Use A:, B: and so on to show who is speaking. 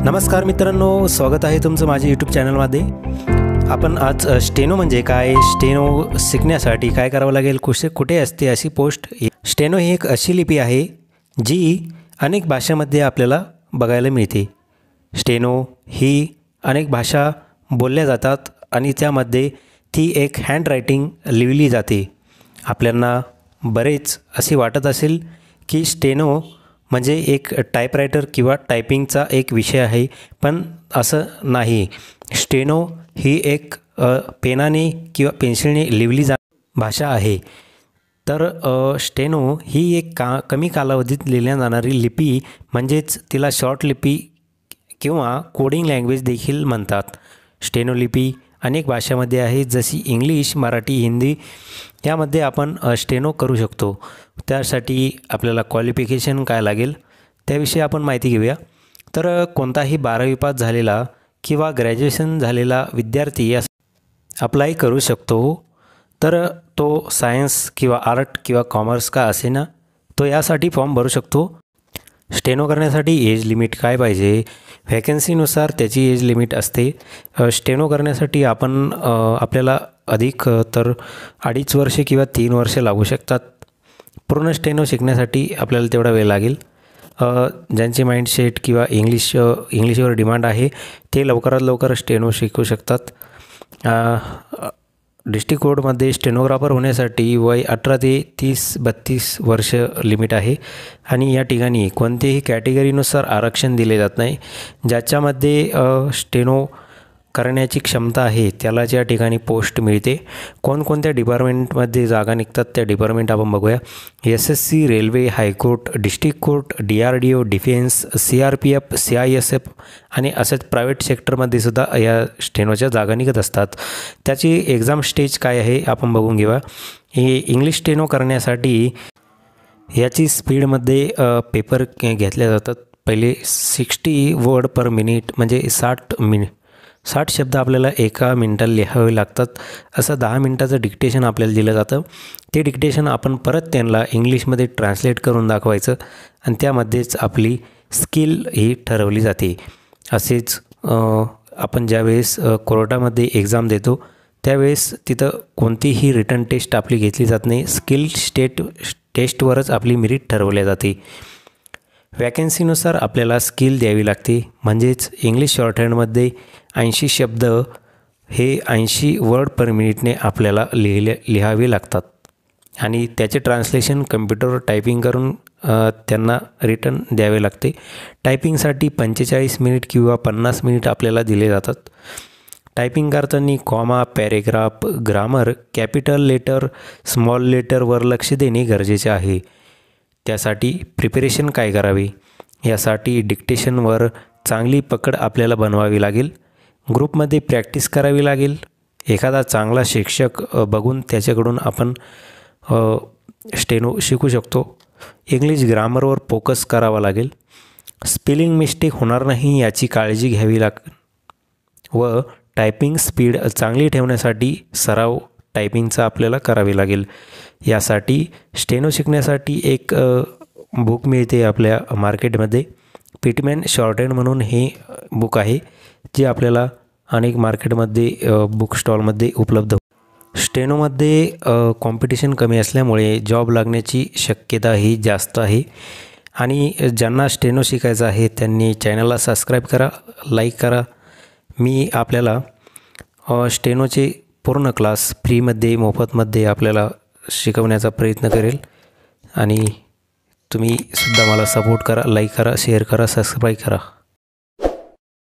A: नमस्कार मित्रांनो, स्वागत आहे तुमचं माझ्या यूट्यूब चॅनलमध्ये। आपण आज स्टेनो म्हणजे काय, स्टेनो शिकण्यासाठी काय करावं लागेल, कुठे असते अशी पोस्ट। स्टेनो ही एक अशी लिपी आहे जी अनेक भाषांमध्ये आपल्याला बघायला मिळते। स्टेनो ही अनेक भाषा बोलल्या जातात आणि त्यामध्ये ती एक हँडरायटिंग लिहिली जाते। आपल्याला बरेच असे वाटत असेल की स्टेनो म्हणजे एक टाइपरायटर किंवा टायपिंगचा एक विषय आहे, पण असं नाही। स्टेनो ही एक पेनाने किंवा पेन्सिलने लिहिली भाषा आहे। तर स्टेनो ही एक कमी कालावधीत लिहिल्या जाणारी लिपी म्हणजेच तिला शॉर्ट लिपी किंवा कोडिंग लँग्वेज देखील म्हणतात। स्टेनो लिपी अनेक भाषांमध्ये आहे, जशी इंग्लिश, मराठी, हिंदी यामध्ये आपण स्टेनो करू शकतो। त्यासाठी आपल्याला क्वालिफिकेशन काय लागेल त्याविषयी आपण माहिती घेऊया। तर कोणताही 12वी पास झालेला किंवा ग्रॅज्युएशन झालेला विद्यार्थी यास अप्लाय करू शकतो। तर तो सायन्स किंवा आर्ट किंवा कॉमर्स का असेना, तो यासाठी फॉर्म भरू शकतो। स्टेनो करण्यासाठी एज लिमिट काय पाहिजे, व्हॅकन्सीनुसार त्याची एज लिमिट असते। स्टेनो करण्यासाठी आपल्याला अधिक तर 2.5 वर्षे किंवा 3 वर्षे लागू शकतात। पूर्ण स्टेनो शिकण्यासाठी आपल्याला तेवढा वेळ लागेल। ज्यांचे माइंडसेट किंवा इंग्लिशवर डिमांड आहे ते लवकरात लवकर स्टेनो शिकू शकतात। डिस्ट्रिक्ट कोर्टमध्ये स्टेनोग्राफर होण्यासाठी वय 18 ते 30-32 वर्ष लिमिट आहे आणि या ठिकाणी कोणतेही कॅटेगरीनुसार आरक्षण दिले जात नाही। ज्याच्यामध्ये स्टेनो करण्याची क्षमता आहे त्याला या ठिकाणी पोस्ट मिळते। कोणकोणत्या डिपार्टमेंटमध्ये जागा निघतात त्या डिपार्टमेंट आपण बघूया। SSC, railway, high court, district court, DRDO, defence, CRPF, CISF आणि असंच प्रायव्हेट सेक्टरमध्ये सुद्धा या स्टेनोच्या जागा निघत असतात। त्याची एक्झाम स्टेज काय आहे आपण बघून घेऊया। हे इंग्लिश स्टेनो करण्यासाठी याची स्पीडमध्ये पेपर घेतले जातात। पहिले 60 वर्ड पर मिनिट म्हणजे 60 शब्द आपल्याला एका मिनिटाला लिहावे लागतात। असं 10 मिनिटाचं डिक्टेशन आपल्याला दिलं जातं। ते डिक्टेशन आपण परत त्यांना इंग्लिशमध्ये ट्रान्सलेट करून दाखवायचं आणि त्यामध्येच आपली स्किल ही ठरवली जाते। असेच आपण ज्यावेळेस कोर्टामध्ये एक्झाम देतो त्यावेळेस तिथं कोणतीही रिटन टेस्ट आपली घेतली जात नाही, स्किल टेस्टवरच आपली मेरिट ठरवल्या जाते। वॅकन्सीनुसार आपल्याला स्किल द्यावी लागते, म्हणजेच इंग्लिश शॉर्टहँडमध्ये 80 शब्द हे 80 वर्ड पर मिनिटने आपल्याला लिहावे लागतात आणि त्याचे ट्रान्सलेशन कम्प्युटरवर टायपिंग करून त्यांना रिटर्न द्यावे लागते। टायपिंगसाठी 45 मिनिट किंवा 50 मिनिट आपल्याला दिले जातात। टायपिंग करताना comma, paragraph, grammar, capital letter, small लेटरवर लक्ष देणे गरजेचे आहे। त्यासाठी प्रिपरेशन काय करावे, यासाठी डिक्टेशनवर चांगली पकड आपल्याला बनवावी लागेल। ग्रुपमध्ये प्रॅक्टिस करावी लागेल। एखादा चांगला शिक्षक बघून त्याच्याकडून आपण स्टेनो शिकू शकतो। इंग्लिश ग्रामरवर फोकस करावा लागेल। स्पेलिंग मिस्टेक होणार नाही याची काळजी घ्यावी लागेल व टायपिंग स्पीड चांगली ठेवण्यासाठी सराव टायपिंगचा आपल्याला करावी लागेल। यासाठी स्टेनो शिकण्यासाठी एक बुक मिळते आपल्या मार्केटमध्ये, पिटमॅन शॉर्टहँड म्हणून हे बुक आहे, जे आपल्याला अनेक मार्केटमध्ये बुक स्टॉलमध्ये उपलब्ध। स्टेनोमध्ये कॉम्पिटिशन कमी असल्यामुळे जॉब लागण्याची शक्यता ही जास्त आहे आणि ज्यांना स्टेनो शिकायचं आहे त्यांनी चॅनलला सबस्क्राईब करा, लाईक करा। मी आपल्याला स्टेनोचे पूर्ण क्लास फ्रीमध्ये मोफतमध्ये आपल्याला शिकवण्याचा प्रयत्न करेल आणि तुम्ही सुद्धा मला सपोर्ट करा, लाईक करा, शेअर करा, सबस्क्राईब करा।